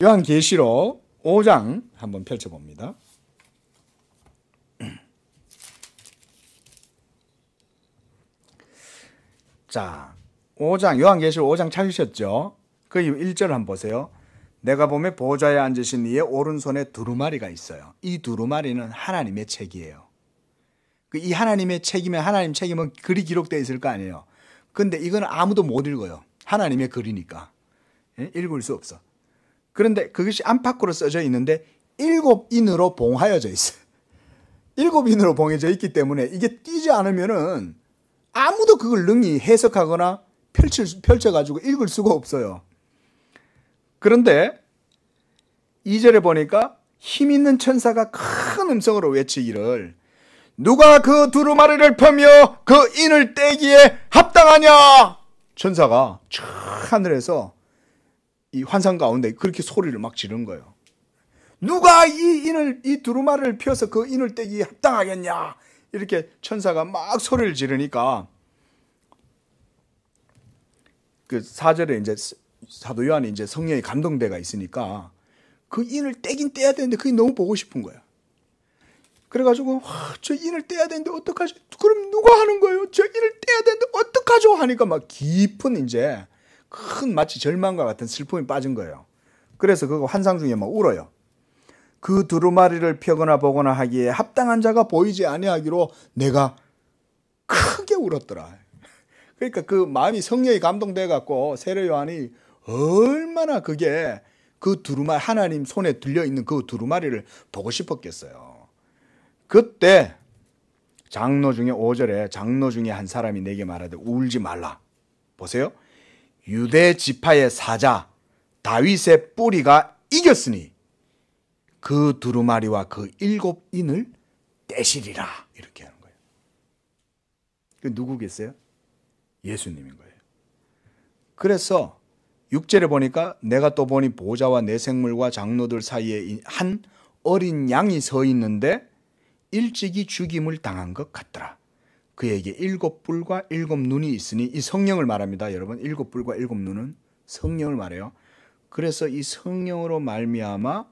요한계시록 5장 한번 펼쳐봅니다. 자, 5장, 요한계시록 5장 찾으셨죠? 그 1절을 한번 보세요. 내가 보면 보좌에 앉으신 이의 오른손에 두루마리가 있어요. 이 두루마리는 하나님의 책이에요. 이 하나님의 책이면 하나님 책임은 글이 기록되어 있을 거 아니에요. 근데 이거는 아무도 못 읽어요. 하나님의 글이니까. 읽을 수 없어. 그런데 그것이 안팎으로 써져 있는데 7인으로 봉하여져 있어요. 7인으로 봉해져 있기 때문에 이게 띄지 않으면은 아무도 그걸 능히 해석하거나 펼쳐가지고 읽을 수가 없어요. 그런데 2절에 보니까 힘 있는 천사가 큰 음성으로 외치기를 누가 그 두루마리를 펴며 그 인을 떼기에 합당하냐? 천사가 저 하늘에서 이 환상 가운데 그렇게 소리를 막 지른 거예요. 누가 이 두루마리를 펴서 그 인을 떼기에 합당하겠냐? 이렇게 천사가 막 소리를 지르니까 그 4절에 이제 사도 요한이 이제 성령의 감동대가 있으니까 그 인을 떼긴 떼야 되는데 그게 너무 보고 싶은 거야. 그래가지고 저 인을 떼야 되는데 어떡하죠? 그럼 누가 하는 거예요? 저 인을 떼야 되는데 어떡하죠? 하니까 막 깊은 이제 큰 마치 절망과 같은 슬픔이 빠진 거예요. 그래서 그거 환상 중에 막 울어요. 그 두루마리를 펴거나 보거나 하기에 합당한 자가 보이지 아니하기로 내가 크게 울었더라. 그러니까 그 마음이 성령이 감동돼 갖고 세례 요한이 얼마나 그게 그 두루마리 하나님 손에 들려 있는 그 두루마리를 보고 싶었겠어요. 그때 장로 중에 5절에 장로 중에 한 사람이 내게 말하되 울지 말라. 보세요. 유대 지파의 사자 다윗의 뿌리가 이겼으니 그 두루마리와 그 7인을 떼시리라. 이렇게 하는 거예요. 그 누구겠어요? 예수님인 거예요. 그래서 6절에 보니까 내가 또 보니 보좌와 내 생물과 장로들 사이에 한 어린 양이 서 있는데 일찍이 죽임을 당한 것 같더라. 그에게 7뿔과 7눈이 있으니 이 성령을 말합니다. 여러분 7뿔과 7눈은 성령을 말해요. 그래서 이 성령으로 말미암아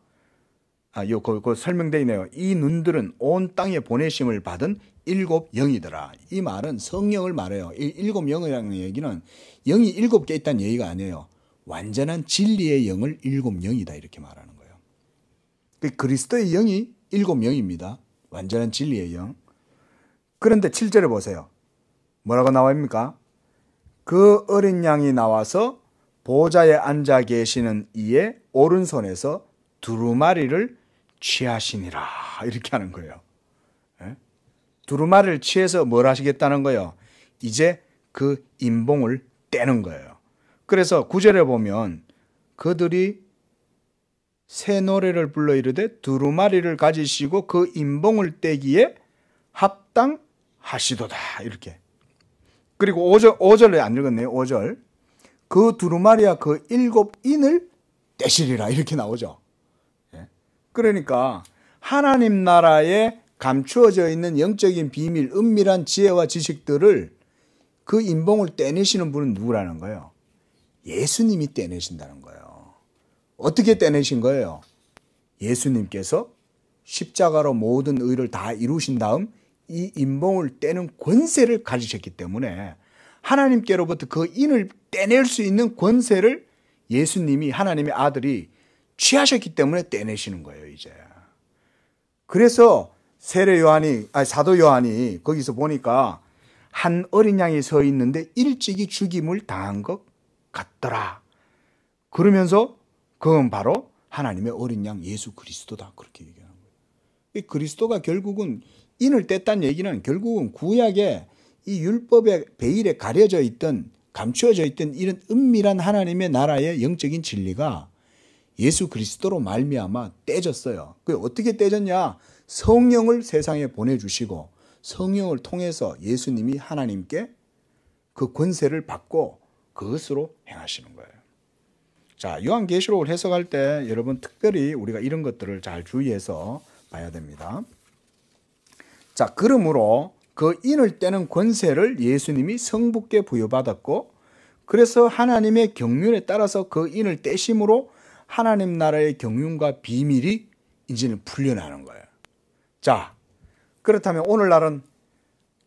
그 설명되어 있네요. 이 눈들은 온 땅에 보내심을 받은 7영이더라. 이 말은 성령을 말해요. 이 7영이라는 얘기는 영이 7개 있다는 얘기가 아니에요. 완전한 진리의 영을 7영이다 이렇게 말하는 거예요. 그리스도의 영이 7영입니다. 완전한 진리의 영. 그런데 7절에 보세요. 뭐라고 나와입니까? 그 어린 양이 나와서 보좌에 앉아 계시는 이의 오른손에서 두루마리를 취하시니라. 이렇게 하는 거예요. 두루마리를 취해서 뭘 하시겠다는 거예요? 이제 그 인봉을 떼는 거예요. 그래서 9절에 보면 그들이 새 노래를 불러 이르되 두루마리를 가지시고 그 인봉을 떼기에 합당하시도다. 이렇게. 그리고 5절에 안 읽었네요. 5절. 그 두루마리와 그 7인을 떼시리라. 이렇게 나오죠. 그러니까 하나님 나라에 감추어져 있는 영적인 비밀, 은밀한 지혜와 지식들을 그 인봉을 떼내시는 분은 누구라는 거예요? 예수님이 떼내신다는 거예요. 어떻게 떼내신 거예요? 예수님께서 십자가로 모든 의를 다 이루신 다음 이 인봉을 떼는 권세를 가지셨기 때문에 하나님께로부터 그 인을 떼낼 수 있는 권세를 예수님이, 하나님의 아들이 취하셨기 때문에 떼내시는 거예요, 이제. 그래서 사도 요한이 거기서 보니까 한 어린 양이 서 있는데 일찍이 죽임을 당한 것 같더라. 그러면서 그건 바로 하나님의 어린 양 예수 그리스도다. 그렇게 얘기하는 거예요. 이 그리스도가 결국은 인을 뗐다는 얘기는 결국은 구약의 이 율법의 베일에 가려져 있던, 감추어져 있던 이런 은밀한 하나님의 나라의 영적인 진리가 예수 그리스도로 말미암아 떼졌어요. 그게 어떻게 떼졌냐? 성령을 세상에 보내주시고 성령을 통해서 예수님이 하나님께 그 권세를 받고 그것으로 행하시는 거예요. 자, 요한계시록을 해석할 때 여러분 특별히 우리가 이런 것들을 잘 주의해서 봐야 됩니다. 자, 그러므로 그 인을 떼는 권세를 예수님이 성부께 부여받았고, 그래서 하나님의 경륜에 따라서 그 인을 떼심으로 하나님 나라의 경륜과 비밀이 이제는 풀려나는 거예요. 자, 그렇다면 오늘날은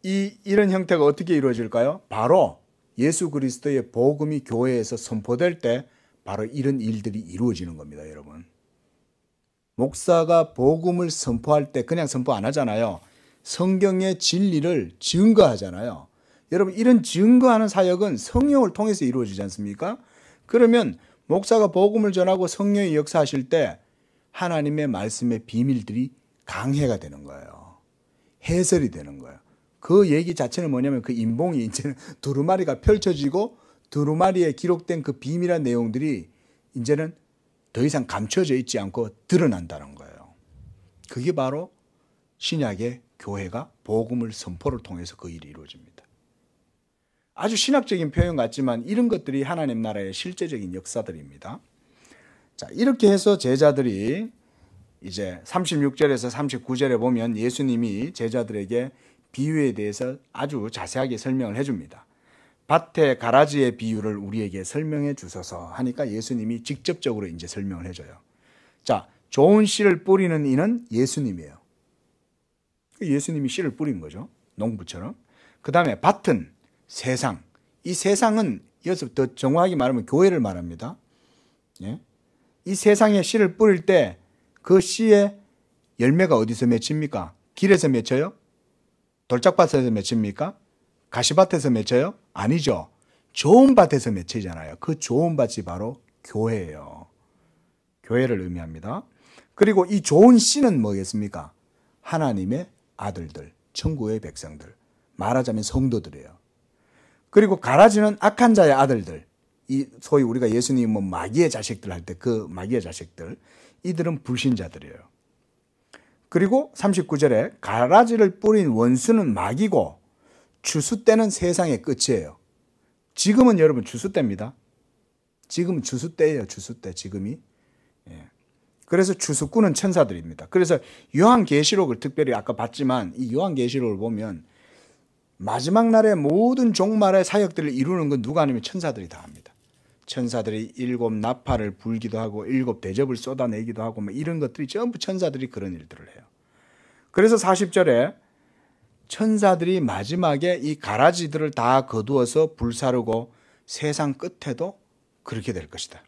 이런 형태가 어떻게 이루어질까요? 바로 예수 그리스도의 복음이 교회에서 선포될 때 바로 이런 일들이 이루어지는 겁니다, 여러분. 목사가 복음을 선포할 때 그냥 선포 안 하잖아요. 성경의 진리를 증거하잖아요. 여러분, 이런 증거하는 사역은 성령을 통해서 이루어지지 않습니까? 그러면 목사가 복음을 전하고 성령이 역사하실 때 하나님의 말씀의 비밀들이 강해가 되는 거예요. 해설이 되는 거예요. 그 얘기 자체는 뭐냐면 그 인봉이 이제는 두루마리가 펼쳐지고 두루마리에 기록된 그 비밀한 내용들이 이제는 더 이상 감춰져 있지 않고 드러난다는 거예요. 그게 바로 신약의 교회가 복음을 선포를 통해서 그 일이 이루어집니다. 아주 신학적인 표현 같지만 이런 것들이 하나님 나라의 실제적인 역사들입니다. 자, 이렇게 해서 제자들이 이제 36절에서 39절에 보면 예수님이 제자들에게 비유에 대해서 아주 자세하게 설명을 해줍니다. 밭의 가라지의 비유를 우리에게 설명해 주소서 하니까 예수님이 직접적으로 이제 설명을 해줘요. 자, 좋은 씨를 뿌리는 이는 예수님이에요. 예수님이 씨를 뿌린 거죠. 농부처럼. 그 다음에 밭은 세상. 이 세상은 여기서 더 정확하게 말하면 교회를 말합니다. 예? 이 세상에 씨를 뿌릴 때 그 씨의 열매가 어디서 맺힙니까? 길에서 맺혀요? 돌짝밭에서 맺힙니까? 가시밭에서 맺혀요? 아니죠. 좋은 밭에서 맺히잖아요. 그 좋은 밭이 바로 교회예요. 교회를 의미합니다. 그리고 이 좋은 씨는 뭐겠습니까? 하나님의 아들들, 천국의 백성들, 말하자면 성도들이에요. 그리고 가라지는 악한 자의 아들들, 이 소위 우리가 예수님 뭐 마귀의 자식들 할 때 그 마귀의 자식들, 이들은 불신자들이에요. 그리고 39절에 가라지를 뿌린 원수는 마귀고 추수 때는 세상의 끝이에요. 지금은 여러분 추수 때입니다. 지금은 추수 때예요. 추수 때 지금이. 예. 그래서 추수꾼은 천사들입니다. 그래서 요한계시록을 특별히 아까 봤지만 이 요한계시록을 보면 마지막 날의 모든 종말의 사역들을 이루는 건 누가 아니면 천사들이 다 합니다. 천사들이 7 나팔을 불기도 하고 7 대접을 쏟아내기도 하고 뭐 이런 것들이 전부 천사들이 그런 일들을 해요. 그래서 40절에 천사들이 마지막에 이 가라지들을 다 거두어서 불사르고 세상 끝에도 그렇게 될 것이다.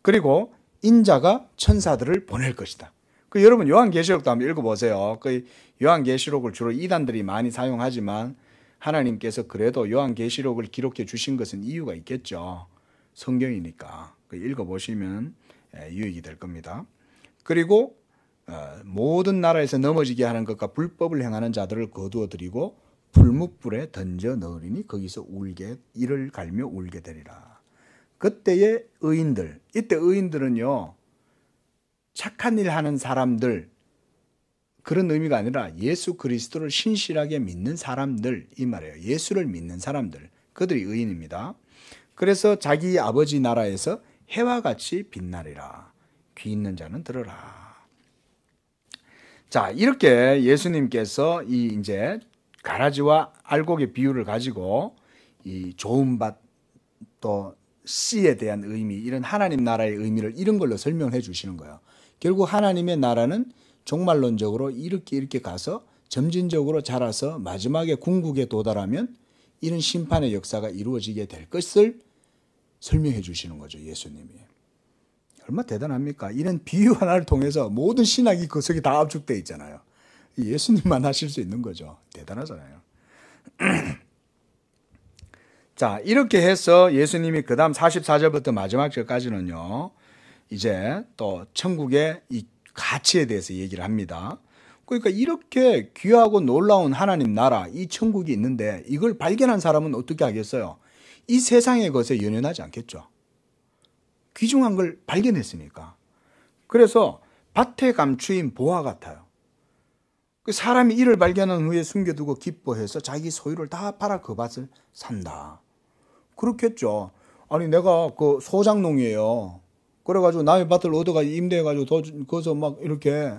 그리고 인자가 천사들을 보낼 것이다. 그 여러분 요한계시록도 한번 읽어보세요. 그 요한계시록을 주로 이단들이 많이 사용하지만 하나님께서 그래도 요한계시록을 기록해 주신 것은 이유가 있겠죠. 성경이니까 읽어보시면 유익이 될 겁니다. 그리고 모든 나라에서 넘어지게 하는 것과 불법을 행하는 자들을 거두어들이고 풀무불에 던져 넣으리니 거기서 이를 갈며 울게 되리라. 그때의 의인들, 이때 의인들은요 착한 일 하는 사람들, 그런 의미가 아니라 예수 그리스도를 신실하게 믿는 사람들, 이 말이에요. 예수를 믿는 사람들, 그들이 의인입니다. 그래서 자기 아버지 나라에서 해와 같이 빛나리라. 귀 있는 자는 들으라. 자, 이렇게 예수님께서 이 이제 가라지와 알곡의 비유를 가지고 이 좋은 밭 또 씨에 대한 의미, 이런 하나님 나라의 의미를 이런 걸로 설명해 주시는 거예요. 결국 하나님의 나라는 종말론적으로 이렇게 가서 점진적으로 자라서 마지막에 궁극에 도달하면 이런 심판의 역사가 이루어지게 될 것을 설명해 주시는 거죠. 예수님이. 얼마나 대단합니까? 이런 비유 하나를 통해서 모든 신학이 그 속에 다 압축되어 있잖아요. 예수님만 하실 수 있는 거죠. 대단하잖아요. 자, 이렇게 해서 예수님이 그 다음 44절부터 마지막 절까지는요, 이제 또 천국의 이 가치에 대해서 얘기를 합니다. 그러니까 이렇게 귀하고 놀라운 하나님 나라, 이 천국이 있는데 이걸 발견한 사람은 어떻게 하겠어요? 이 세상의 것에 연연하지 않겠죠. 귀중한 걸 발견했으니까. 그래서 밭에 감추인 보화 같아요. 그 사람이 이를 발견한 후에 숨겨두고 기뻐해서 자기 소유를 다 팔아 그 밭을 산다. 그렇겠죠. 아니 내가 그 소장농이에요. 그래가지고 남의 밭을 얻어가 임대해가지고 거기서 막 이렇게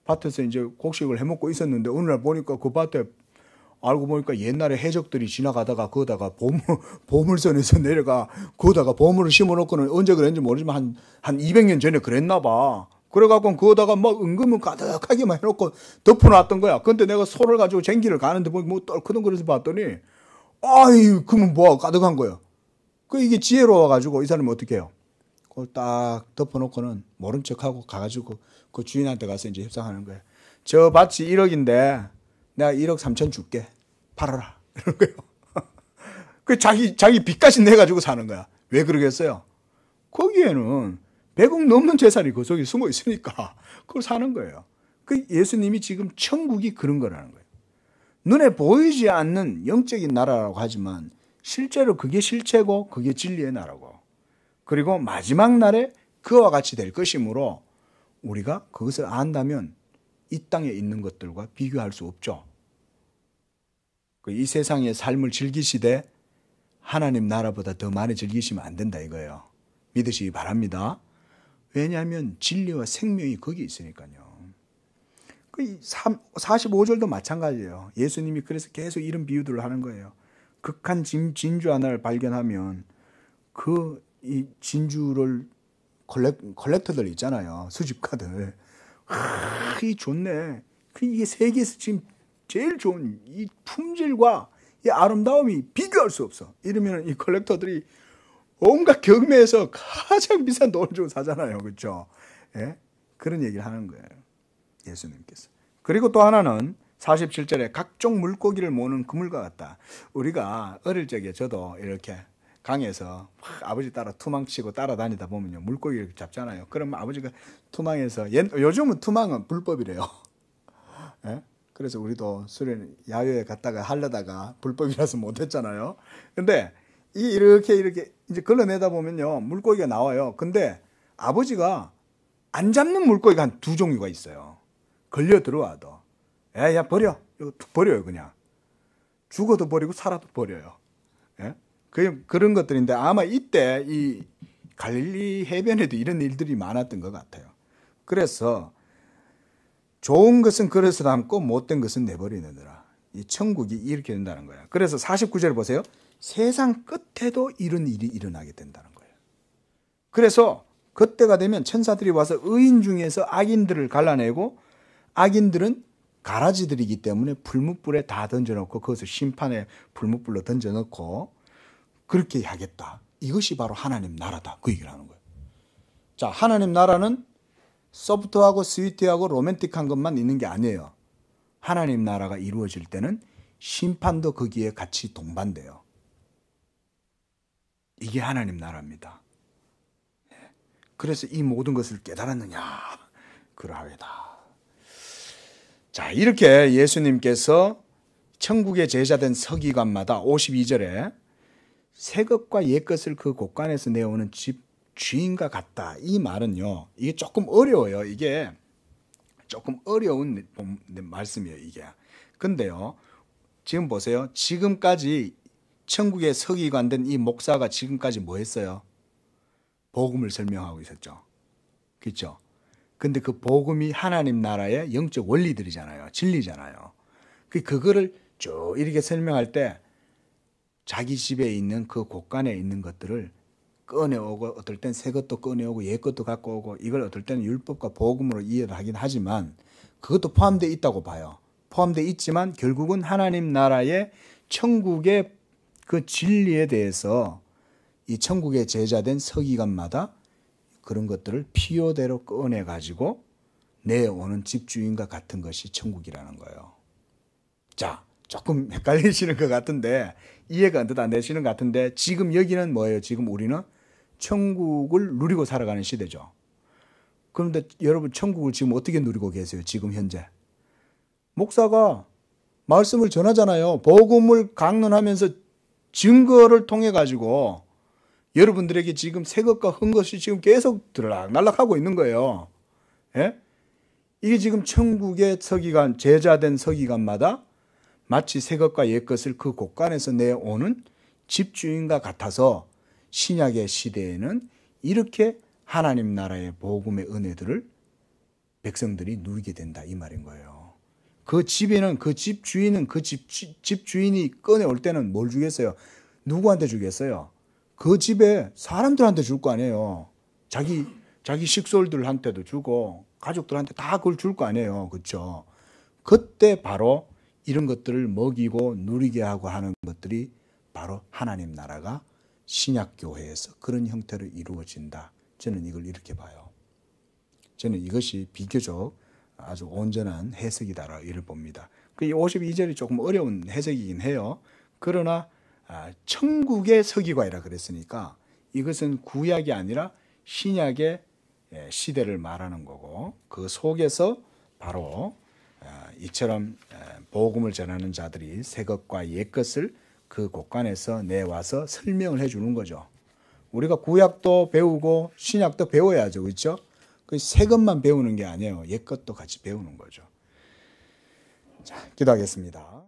밭에서 이제 곡식을 해먹고 있었는데 어느 날 보니까 그 밭에 알고 보니까 옛날에 해적들이 지나가다가 거기다가 보물선에서 내려가 거기다가 보물을 심어놓고는 언제 그랬는지 모르지만 한 200년 전에 그랬나 봐. 그래갖고 거기다가 막 은금을 가득하게만 해놓고 덮어놨던 거야. 근데 내가 소를 가지고 쟁기를 가는데 뭐 떨크덩거려서 봤더니 아이 그러면 뭐가 가득한 거야. 그 이게 지혜로워가지고 이 사람이 어떻게 해요? 그걸 딱 덮어놓고는 모른 척하고 가가지고 그 주인한테 가서 이제 협상하는 거예요. 저 밭이 1억인데 내가 1억 3천 줄게. 팔아라. 이런 거예요. 그 자기 빚까지 내가지고 사는 거야. 왜 그러겠어요? 거기에는 100억 넘는 재산이 그 속에 숨어 있으니까 그걸 사는 거예요. 그 예수님이 지금 천국이 그런 거라는 거예요. 눈에 보이지 않는 영적인 나라라고 하지만 실제로 그게 실체고 그게 진리의 나라고. 그리고 마지막 날에 그와 같이 될 것이므로 우리가 그것을 안다면 이 땅에 있는 것들과 비교할 수 없죠. 이 세상의 삶을 즐기시되 하나님 나라보다 더 많이 즐기시면 안 된다 이거예요. 믿으시기 바랍니다. 왜냐하면 진리와 생명이 거기 있으니까요. 45절도 마찬가지예요. 예수님이 그래서 계속 이런 비유들을 하는 거예요. 극한 진주 하나를 발견하면 이 진주를 컬렉터들 있잖아요. 수집가들. 이 좋네. 이게 세계에서 지금 제일 좋은 이 품질과 이 아름다움이 비교할 수 없어. 이러면 이 컬렉터들이 온갖 경매에서 가장 비싼 돈을 주고 사잖아요. 그렇죠? 예? 그런 얘기를 하는 거예요. 예수님께서. 그리고 또 하나는 47절에 각종 물고기를 모으는 그물과 같다. 우리가 어릴 적에 저도 이렇게 강에서 아버지 따라 투망치고 따라다니다 보면요. 물고기를 잡잖아요. 그러면 아버지가 투망해서 요즘은 투망은 불법이래요. 예? 그래서 우리도 수련 야외에 갔다가 하려다가 불법이라서 못했잖아요. 근데 이렇게 이제 걸러내다 보면요. 물고기가 나와요. 근데 아버지가 안 잡는 물고기가 한 2종류가 있어요. 걸려 들어와도. 야, 버려. 이거 툭 버려요, 그냥. 죽어도 버리고 살아도 버려요. 예? 그런 것들인데 아마 이때 이 갈릴리 해변에도 이런 일들이 많았던 것 같아요. 그래서 좋은 것은 그릇에 담고 못된 것은 내버리느니라. 이 천국이 이렇게 된다는 거예요. 그래서 49절 보세요. 세상 끝에도 이런 일이 일어나게 된다는 거예요. 그래서 그때가 되면 천사들이 와서 의인 중에서 악인들을 갈라내고 악인들은 가라지들이기 때문에 불뭇불에 다 던져놓고 그것을 심판의 불뭇불로 던져놓고 그렇게 하겠다. 이것이 바로 하나님 나라다. 그 얘기를 하는 거예요. 자, 하나님 나라는 소프트하고 스위트하고 로맨틱한 것만 있는 게 아니에요. 하나님 나라가 이루어질 때는 심판도 거기에 같이 동반돼요. 이게 하나님 나라입니다. 그래서 이 모든 것을 깨달았느냐? 그러하이다. 자, 이렇게 예수님께서 천국의 제자된 서기관마다 52절에 새 것과 옛 것을 그 곳간에서 내오는 집 주인과 같다. 이 말은요, 이게 조금 어려워요. 이게 조금 어려운 말씀이에요, 이게. 근데요, 지금 보세요. 지금까지 천국의 서기관된 이 목사가 지금까지 뭐 했어요? 복음을 설명하고 있었죠. 그렇죠? 근데 그 복음이 하나님 나라의 영적 원리들이잖아요. 진리잖아요. 그거를 쭉 이렇게 설명할 때 자기 집에 있는 그 곳간에 있는 것들을 꺼내오고 어떨 땐 새 것도 꺼내오고 옛 것도 갖고 오고 이걸 어떨 때는 율법과 복음으로 이해를 하긴 하지만 그것도 포함되어 있다고 봐요. 포함되어 있지만 결국은 하나님 나라의 천국의 그 진리에 대해서 이 천국의 제자된 서기관마다 그런 것들을 필요대로 꺼내가지고 내오는 집주인과 같은 것이 천국이라는 거예요. 자, 조금 헷갈리시는 것 같은데 이해가 언뜻 안 되시는 것 같은데 지금 여기는 뭐예요? 지금 우리는 천국을 누리고 살아가는 시대죠. 그런데 여러분 천국을 지금 어떻게 누리고 계세요? 지금 현재. 목사가 말씀을 전하잖아요. 복음을 강론하면서 증거를 통해 가지고 여러분들에게 지금 새 것과 흠 것이 지금 계속 들락날락하고 있는 거예요. 예? 이게 지금 천국의 서기관, 제자된 서기관마다 마치 새 것과 옛 것을 그 곳간에서 내오는 집주인과 같아서 신약의 시대에는 이렇게 하나님 나라의 복음의 은혜들을 백성들이 누리게 된다 이 말인 거예요. 그 집에는 그 집주인은 그 집주인이 꺼내올 때는 뭘 주겠어요? 누구한테 주겠어요? 그 집에 사람들한테 줄 거 아니에요. 자기 식솔들한테도 주고 가족들한테 다 그걸 줄 거 아니에요. 그렇죠? 그때 바로 이런 것들을 먹이고 누리게 하고 하는 것들이 바로 하나님 나라가 신약교회에서 그런 형태로 이루어진다. 저는 이걸 이렇게 봐요. 저는 이것이 비교적 아주 온전한 해석이다라고 이를 봅니다. 그 52절이 조금 어려운 해석이긴 해요. 그러나 천국의 서기관이라 그랬으니까 이것은 구약이 아니라 신약의 시대를 말하는 거고 그 속에서 바로 이처럼 복음을 전하는 자들이 새 것과 옛 것을 그 곳간에서 내와서 설명을 해주는 거죠. 우리가 구약도 배우고 신약도 배워야죠. 그렇죠? 새 것만 배우는 게 아니에요. 옛 것도 같이 배우는 거죠. 자, 기도하겠습니다.